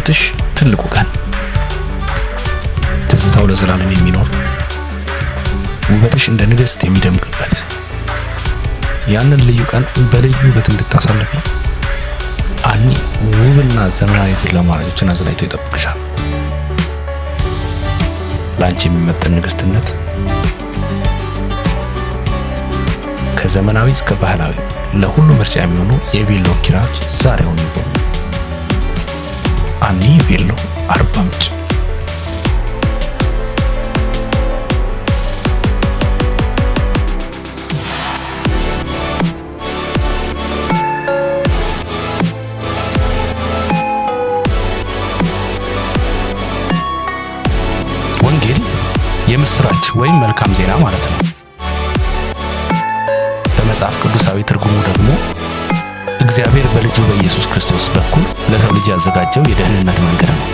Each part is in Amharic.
በሕይወትሽ ትልቁ ቀን፣ ትዝታው ለዘላለም የሚኖር ውበትሽ እንደ ንግሥት የሚደምቅበት ያንን ልዩ ቀን በልዩ ውበት እንድታሳልፊ አኒ ውብና ዘመናዊ ቪላ አማራጮችን አዘጋጅቶ ይጠብቅሻል። ለአንቺ የሚመጥን ንግሥትነት ከዘመናዊ እስከ ባህላዊ ለሁሉ ምርጫ የሚሆኑ የቬሎ ኪራዮች ዛሬውን ይጎብኙ። አኒ ቬሎ አርባ ምንጭ። ወንጌል የምስራች ወይም መልካም ዜና ማለት ነው። በመጽሐፍ ቅዱሳዊ ትርጉሙ ደግሞ እግዚአብሔር በልጁ በኢየሱስ ክርስቶስ በኩል ለሰው ልጅ ያዘጋጀው የደህንነት መንገድ ነው።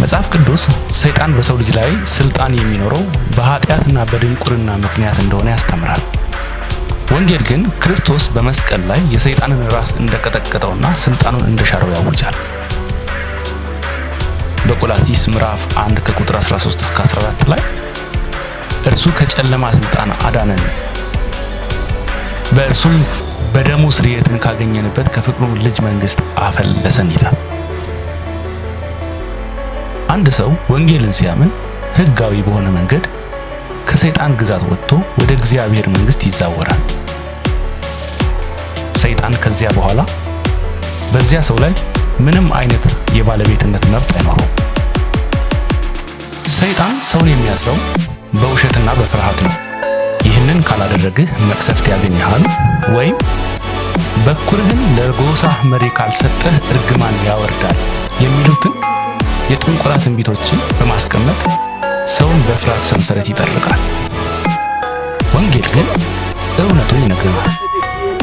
መጽሐፍ ቅዱስ ሰይጣን በሰው ልጅ ላይ ስልጣን የሚኖረው በኃጢአትና በድንቁርና ምክንያት እንደሆነ ያስተምራል። ወንጌል ግን ክርስቶስ በመስቀል ላይ የሰይጣንን ራስ እንደቀጠቀጠውና ስልጣኑን እንደሻረው ያውጃል። በቆላስይስ ምዕራፍ 1 ከቁጥር 13 እስከ 14 ላይ እርሱ ከጨለማ ስልጣን አዳነን፣ በእርሱም በደሙ ስርየትን ካገኘንበት ከፍቅሩ ልጅ መንግስት አፈለሰን ይላል። አንድ ሰው ወንጌልን ሲያምን ሕጋዊ በሆነ መንገድ ከሰይጣን ግዛት ወጥቶ ወደ እግዚአብሔር መንግስት ይዛወራል። ሰይጣን ከዚያ በኋላ በዚያ ሰው ላይ ምንም አይነት የባለቤትነት መብት አይኖረውም። ሰይጣን ሰውን የሚያስረው በውሸትና በፍርሃት ነው። ይህንን ካላደረግህ መቅሰፍት ያገኝሃል፣ ወይም በኩርህን ለጎሳህ መሪ ካልሰጠህ እርግማን ያወርዳል የሚሉትን የጥንቆላ ትንቢቶችን በማስቀመጥ ሰውን በፍርሃት ሰንሰለት ይጠርቃል። ወንጌል ግን እውነቱን ይነግረናል።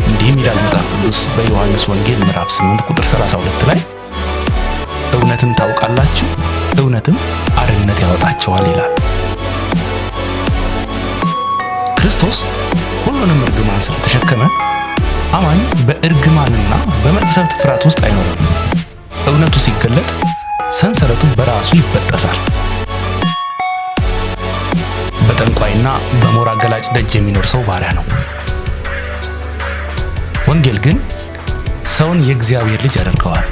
እንዲህም ይላል መጽሐፍ ቅዱስ በዮሐንስ ወንጌል ምዕራፍ 8 ቁጥር 32 ላይ እውነትን ታውቃላችሁ፣ እውነትም አርነት ያወጣችኋል ይላል። ክርስቶስ ሁሉንም እርግማን ስለተሸከመ አማኝ በእርግማንና በመቅሰፍት ፍርሃት ውስጥ አይኖርም። እውነቱ ሲገለጥ ሰንሰለቱ በራሱ ይበጠሳል። በጠንቋይና በሞራ ገላጭ ደጅ የሚኖር ሰው ባሪያ ነው። ወንጌል ግን ሰውን የእግዚአብሔር ልጅ ያደርገዋል።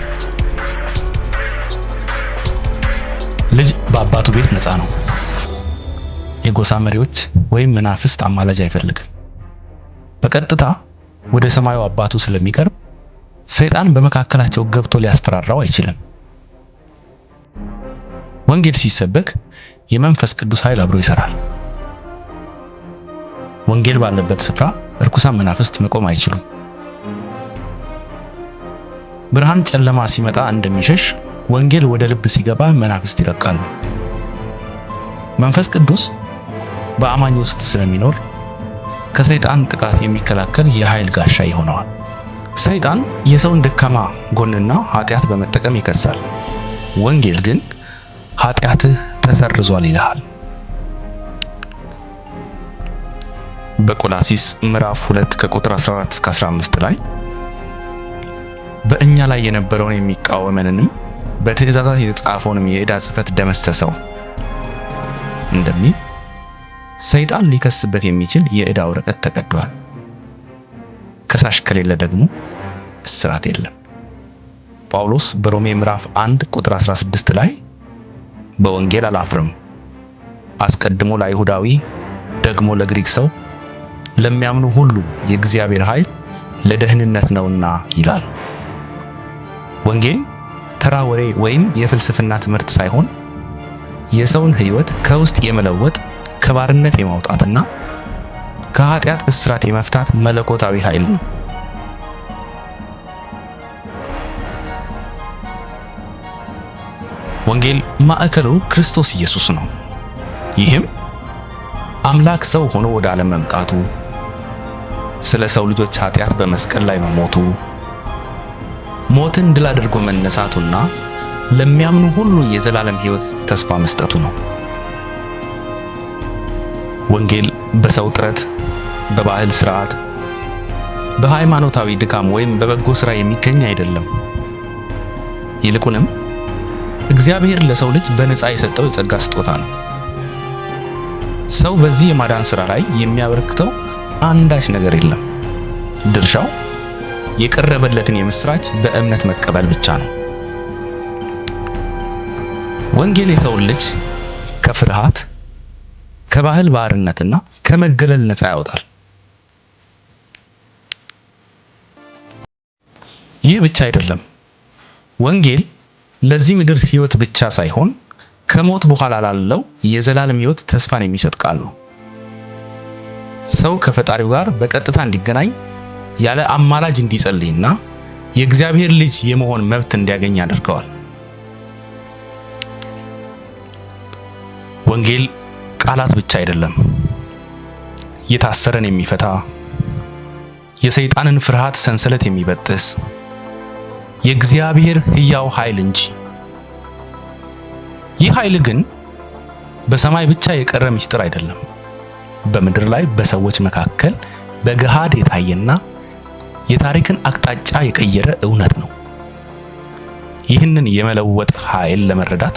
ልጅ በአባቱ ቤት ነፃ ነው። የጎሳ መሪዎች ወይም መናፍስት አማላጅ አይፈልግም። በቀጥታ ወደ ሰማዩ አባቱ ስለሚቀርብ ሰይጣን በመካከላቸው ገብቶ ሊያስፈራራው አይችልም። ወንጌል ሲሰበክ የመንፈስ ቅዱስ ኃይል አብሮ ይሰራል። ወንጌል ባለበት ስፍራ እርኩሳን መናፍስት መቆም አይችሉም። ብርሃን ጨለማ ሲመጣ እንደሚሸሽ ወንጌል ወደ ልብ ሲገባ መናፍስት ይለቃሉ። መንፈስ ቅዱስ በአማኝ ውስጥ ስለሚኖር ከሰይጣን ጥቃት የሚከላከል የኃይል ጋሻ ይሆነዋል። ሰይጣን የሰውን ደካማ ጎንና ኃጢአት በመጠቀም ይከሳል። ወንጌል ግን ኃጢአትህ ተሰርዟል ይልሃል። በቆላስይስ ምዕራፍ 2 ከቁጥር 14 እስከ 15 ላይ በእኛ ላይ የነበረውን የሚቃወመንንም በትእዛዛት የተጻፈውንም የዕዳ ጽሕፈት ደመሰሰው እንደሚል ሰይጣን ሊከስበት የሚችል የዕዳ ወረቀት ተቀዷል። ከሳሽ ከሌለ ደግሞ እስራት የለም። ጳውሎስ በሮሜ ምዕራፍ 1 ቁጥር 16 ላይ በወንጌል አላፍርም፣ አስቀድሞ ለአይሁዳዊ ደግሞ ለግሪክ ሰው ለሚያምኑ ሁሉ የእግዚአብሔር ኃይል ለደህንነት ነውና ይላል። ወንጌል ተራ ወሬ ወይም የፍልስፍና ትምህርት ሳይሆን የሰውን ሕይወት ከውስጥ የመለወጥ ከባርነት የማውጣትና ከኃጢአት እስራት የመፍታት መለኮታዊ ኃይል ነው። ወንጌል ማዕከሉ ክርስቶስ ኢየሱስ ነው። ይህም አምላክ ሰው ሆኖ ወደ ዓለም መምጣቱ፣ ስለ ሰው ልጆች ኃጢአት በመስቀል ላይ መሞቱ፣ ሞትን ድል አድርጎ መነሳቱና ለሚያምኑ ሁሉ የዘላለም ሕይወት ተስፋ መስጠቱ ነው። ወንጌል በሰው ጥረት፣ በባህል ስርዓት፣ በሃይማኖታዊ ድካም ወይም በበጎ ሥራ የሚገኝ አይደለም። ይልቁንም እግዚአብሔር ለሰው ልጅ በነፃ የሰጠው የጸጋ ስጦታ ነው። ሰው በዚህ የማዳን ሥራ ላይ የሚያበረክተው አንዳች ነገር የለም። ድርሻው የቀረበለትን የምስራች በእምነት መቀበል ብቻ ነው። ወንጌል የሰውን ልጅ ከፍርሃት፣ ከባህል ባርነትና ከመገለል ነፃ ያወጣል። ይህ ብቻ አይደለም። ወንጌል ለዚህ ምድር ሕይወት ብቻ ሳይሆን ከሞት በኋላ ላለው የዘላለም ሕይወት ተስፋን የሚሰጥ ቃል ነው። ሰው ከፈጣሪው ጋር በቀጥታ እንዲገናኝ፣ ያለ አማላጅ እንዲጸልይና የእግዚአብሔር ልጅ የመሆን መብት እንዲያገኝ ያደርገዋል። ወንጌል ቃላት ብቻ አይደለም። የታሰረን የሚፈታ፣ የሰይጣንን ፍርሃት ሰንሰለት የሚበጥስ የእግዚአብሔር ሕያው ኃይል እንጂ። ይህ ኃይል ግን በሰማይ ብቻ የቀረ ምስጢር አይደለም። በምድር ላይ በሰዎች መካከል በገሃድ የታየና የታሪክን አቅጣጫ የቀየረ እውነት ነው። ይህንን የመለወጥ ኃይል ለመረዳት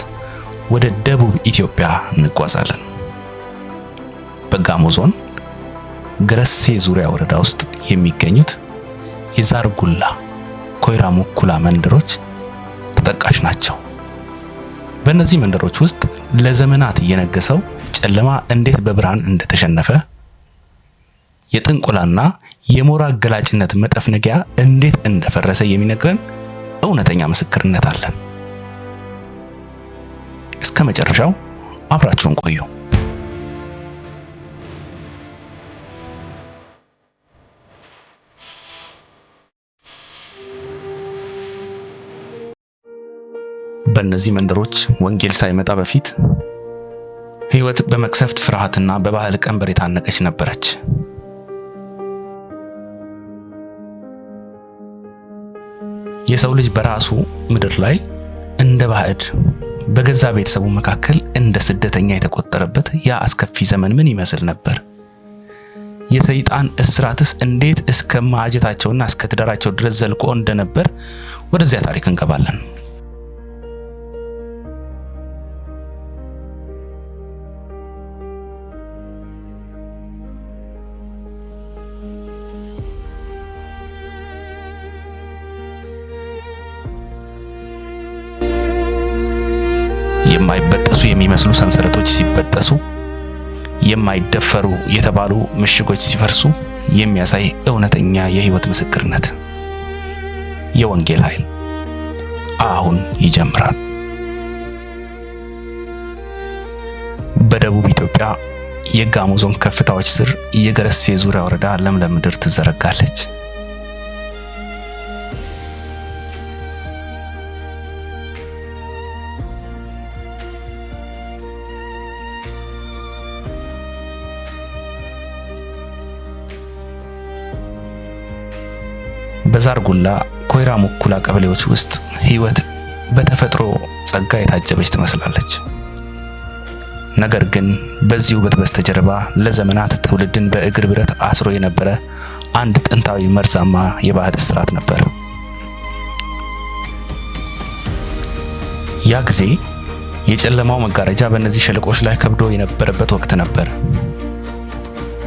ወደ ደቡብ ኢትዮጵያ እንጓዛለን። በጋሞ ዞን ገረሴ ዙሪያ ወረዳ ውስጥ የሚገኙት የዛርጉላ ኮይራ ሙኩላ መንደሮች ተጠቃሽ ናቸው። በእነዚህ መንደሮች ውስጥ ለዘመናት የነገሰው ጨለማ እንዴት በብርሃን እንደተሸነፈ፣ የጥንቆላና የሞራ ገላጭነት መጠፍነጊያ እንዴት እንደፈረሰ የሚነግረን እውነተኛ ምስክርነት አለን። እስከ መጨረሻው አብራችሁን ቆዩ። በእነዚህ መንደሮች ወንጌል ሳይመጣ በፊት ሕይወት በመቅሰፍት ፍርሃትና በባህል ቀንበር የታነቀች ነበረች። የሰው ልጅ በራሱ ምድር ላይ እንደ ባዕድ፣ በገዛ ቤተሰቡ መካከል እንደ ስደተኛ የተቆጠረበት ያ አስከፊ ዘመን ምን ይመስል ነበር? የሰይጣን እስራትስ እንዴት እስከ ማጀታቸውና እስከ ትዳራቸው ድረስ ዘልቆ እንደነበር ወደዚያ ታሪክ እንገባለን። የማይበጠሱ የሚመስሉ ሰንሰለቶች ሲበጠሱ፣ የማይደፈሩ የተባሉ ምሽጎች ሲፈርሱ የሚያሳይ እውነተኛ የሕይወት ምስክርነት። የወንጌል ኃይል አሁን ይጀምራል። በደቡብ ኢትዮጵያ የጋሞ ዞን ከፍታዎች ስር የገረሴ ዙሪያ ወረዳ ለምለም ምድር ትዘረጋለች። በዛርጉላ ኮይራ ሙኩላ ቀበሌዎች ውስጥ ሕይወት በተፈጥሮ ጸጋ የታጀበች ትመስላለች። ነገር ግን በዚህ ውበት በስተጀርባ ለዘመናት ትውልድን በእግር ብረት አስሮ የነበረ አንድ ጥንታዊ መርዛማ የባህል እስራት ነበር። ያ ጊዜ የጨለማው መጋረጃ በእነዚህ ሸለቆች ላይ ከብዶ የነበረበት ወቅት ነበር።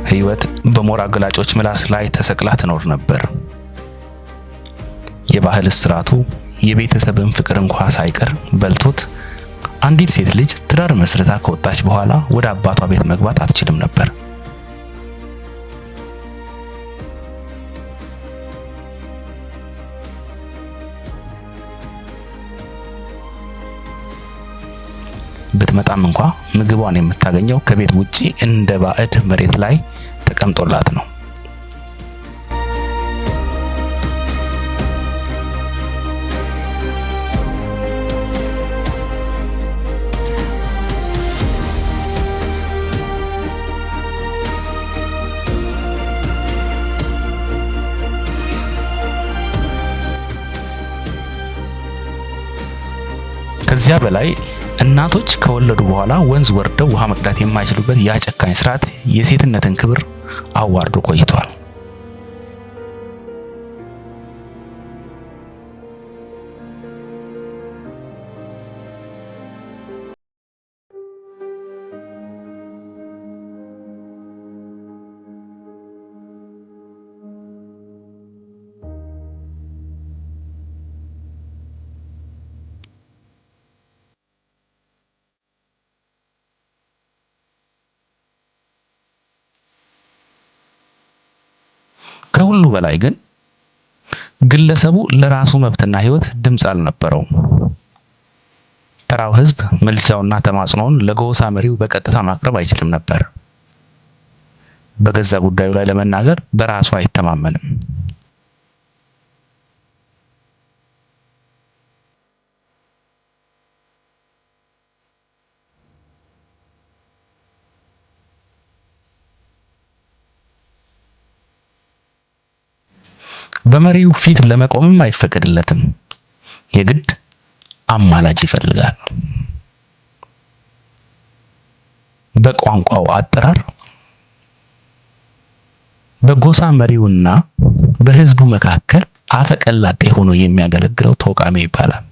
ሕይወት በሞራ ገላጮች ምላስ ላይ ተሰቅላ ትኖር ነበር። የባህል እስራቱ የቤተሰብን ፍቅር እንኳ ሳይቀር በልቶት አንዲት ሴት ልጅ ትዳር መስርታ ከወጣች በኋላ ወደ አባቷ ቤት መግባት አትችልም ነበር። ብትመጣም እንኳ ምግቧን የምታገኘው ከቤት ውጪ እንደ ባዕድ መሬት ላይ ተቀምጦላት ነው። ከዚያ በላይ እናቶች ከወለዱ በኋላ ወንዝ ወርደው ውሃ መቅዳት የማይችሉበት ያ ጨካኝ ስርዓት የሴትነትን ክብር አዋርዶ ቆይቷል። ከሁሉ በላይ ግን ግለሰቡ ለራሱ መብትና ሕይወት ድምፅ አልነበረውም። ተራው ሕዝብ ምልጃውና ተማጽኖውን ለጎሳ መሪው በቀጥታ ማቅረብ አይችልም ነበር። በገዛ ጉዳዩ ላይ ለመናገር በራሱ አይተማመንም። በመሪው ፊት ለመቆምም አይፈቀድለትም። የግድ አማላጅ ይፈልጋል። በቋንቋው አጠራር በጎሳ መሪውና በህዝቡ መካከል አፈቀላጤ ሆኖ የሚያገለግለው ተወቃሚ ይባላል።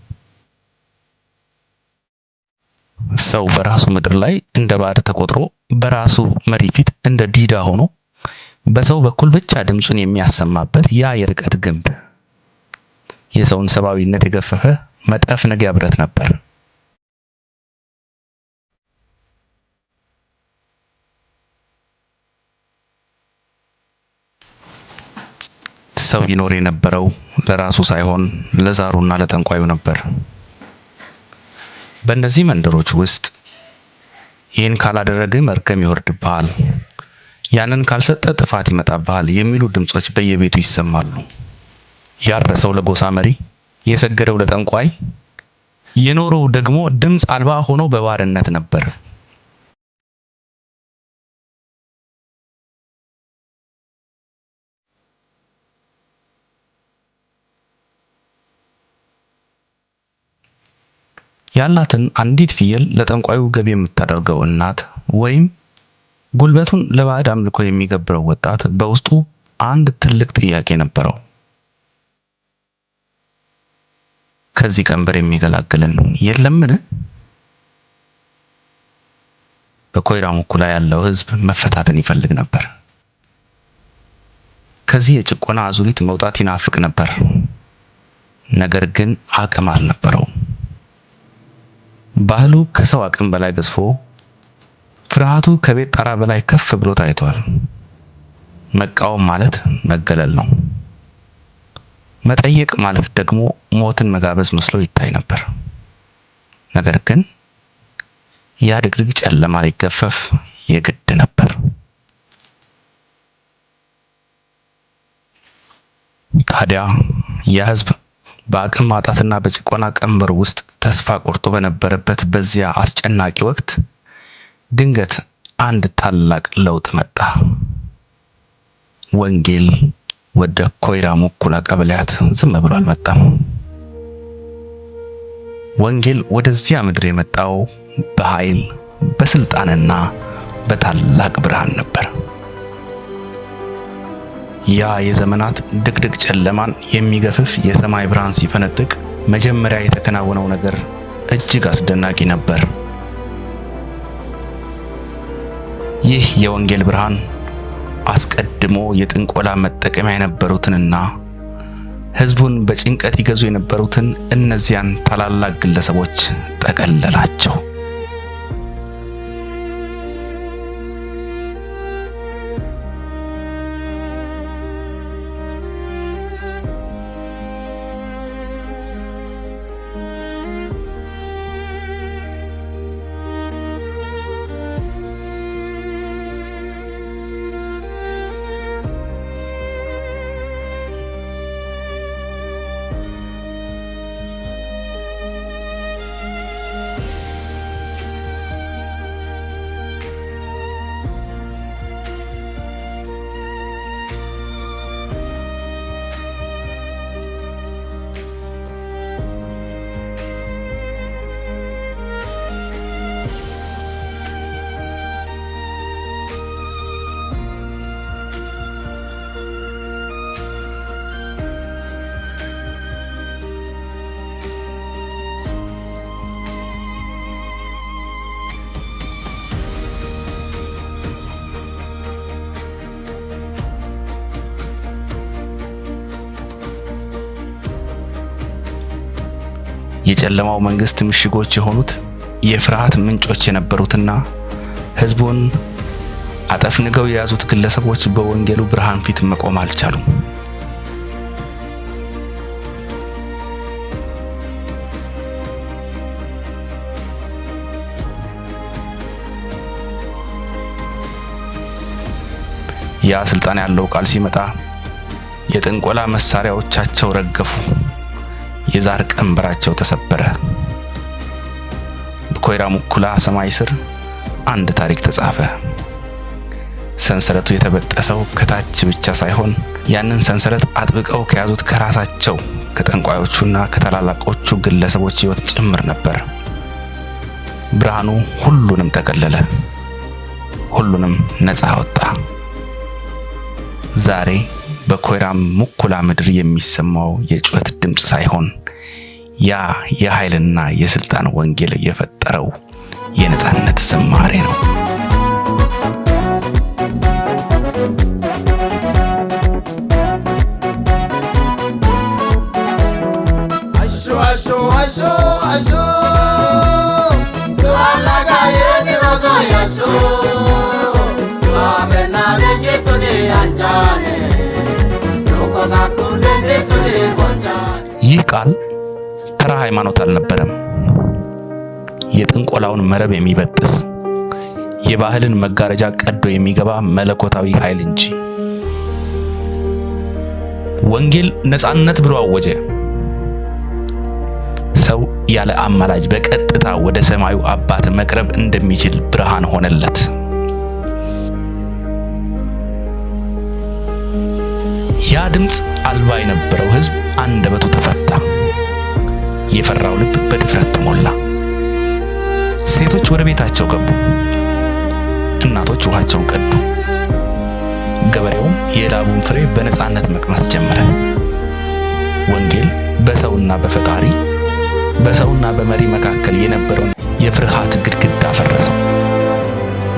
ሰው በራሱ ምድር ላይ እንደ ባዕድ ተቆጥሮ በራሱ መሪ ፊት እንደ ዲዳ ሆኖ በሰው በኩል ብቻ ድምፁን የሚያሰማበት ያ የርቀት ግንብ የሰውን ሰብአዊነት የገፈፈ መጠፍነጊያ ብረት ነበር። ሰው ይኖር የነበረው ለራሱ ሳይሆን ለዛሩና ለጠንቋዩ ነበር። በእነዚህ መንደሮች ውስጥ ይህን ካላደረገ መርገም ይወርድብሃል፣ ያንን ካልሰጠ ጥፋት ይመጣብሃል የሚሉ ድምጾች በየቤቱ ይሰማሉ። ያረሰው ለጎሳ መሪ፣ የሰገደው ለጠንቋይ፣ የኖረው ደግሞ ድምፅ አልባ ሆኖ በባርነት ነበር። ያላትን አንዲት ፍየል ለጠንቋዩ ገቢ የምታደርገው እናት ወይም ጉልበቱን ለባዕድ አምልኮ የሚገብረው ወጣት በውስጡ አንድ ትልቅ ጥያቄ ነበረው። ከዚህ ቀንበር የሚገላግልን የለምን? በኮይራ ሙኩላ ያለው ሕዝብ መፈታትን ይፈልግ ነበር። ከዚህ የጭቆና አዙሪት መውጣት ይናፍቅ ነበር። ነገር ግን አቅም አልነበረውም። ባህሉ ከሰው አቅም በላይ ገዝፎ ፍርሃቱ ከቤት ጣራ በላይ ከፍ ብሎ ታይቷል። መቃወም ማለት መገለል ነው። መጠየቅ ማለት ደግሞ ሞትን መጋበዝ መስሎ ይታይ ነበር። ነገር ግን ያ ድቅድቅ ጨለማ ሊገፈፍ የግድ ነበር። ታዲያ ያ ህዝብ በአቅም ማጣትና በጭቆና ቀንበር ውስጥ ተስፋ ቆርጦ በነበረበት በዚያ አስጨናቂ ወቅት ድንገት አንድ ታላቅ ለውጥ መጣ። ወንጌል ወደ ኮይራ ሙኩላ ቀበሌያት ዝም ብሎ አልመጣም። ወንጌል ወደዚያ ምድር የመጣው በኃይል በስልጣንና በታላቅ ብርሃን ነበር። ያ የዘመናት ድቅድቅ ጨለማን የሚገፍፍ የሰማይ ብርሃን ሲፈነጥቅ መጀመሪያ የተከናወነው ነገር እጅግ አስደናቂ ነበር። ይህ የወንጌል ብርሃን አስቀድሞ የጥንቆላ መጠቀሚያ የነበሩትንና ሕዝቡን በጭንቀት ይገዙ የነበሩትን እነዚያን ታላላቅ ግለሰቦች ጠቀለላቸው። የጨለማው መንግስት ምሽጎች የሆኑት የፍርሃት ምንጮች የነበሩትና ሕዝቡን አጠፍንገው የያዙት ግለሰቦች በወንጌሉ ብርሃን ፊት መቆም አልቻሉም። ያ ስልጣን ያለው ቃል ሲመጣ የጥንቆላ መሳሪያዎቻቸው ረገፉ፣ የዛር ቀንበራቸው ተሰበረ። በኮይራ ሙኩላ ሰማይ ስር አንድ ታሪክ ተጻፈ። ሰንሰለቱ የተበጠሰው ከታች ብቻ ሳይሆን ያንን ሰንሰለት አጥብቀው ከያዙት ከራሳቸው ከጠንቋዮቹና ከታላላቆቹ ግለሰቦች ሕይወት ጭምር ነበር። ብርሃኑ ሁሉንም ጠቀለለ፣ ሁሉንም ነፃ አወጣ። ዛሬ በኮይራ ሙኩላ ምድር የሚሰማው የጩኸት ድምጽ ሳይሆን ያ የኃይልና የስልጣን ወንጌል የፈጠረው የነጻነት ዝማሬ ነው። ይህ ቃል ተራ ሃይማኖት አልነበረም። የጥንቆላውን መረብ የሚበጥስ የባህልን መጋረጃ ቀዶ የሚገባ መለኮታዊ ኃይል እንጂ። ወንጌል ነጻነት ብሎ አወጀ። ሰው ያለ አማላጅ በቀጥታ ወደ ሰማዩ አባት መቅረብ እንደሚችል ብርሃን ሆነለት። ያ ድምጽ አልባ የነበረው ሕዝብ አንደበቱ ተፈታ። የፈራው ልብ በድፍረት ተሞላ። ሴቶች ወደ ቤታቸው ገቡ። እናቶች ውሃቸውን ቀዱ። ገበሬውም የላቡን ፍሬ በነጻነት መቅመስ ጀመረ። ወንጌል በሰውና በፈጣሪ በሰውና በመሪ መካከል የነበረውን የፍርሃት ግድግዳ ፈረሰው።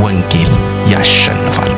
ወንጌል ያሸንፋል።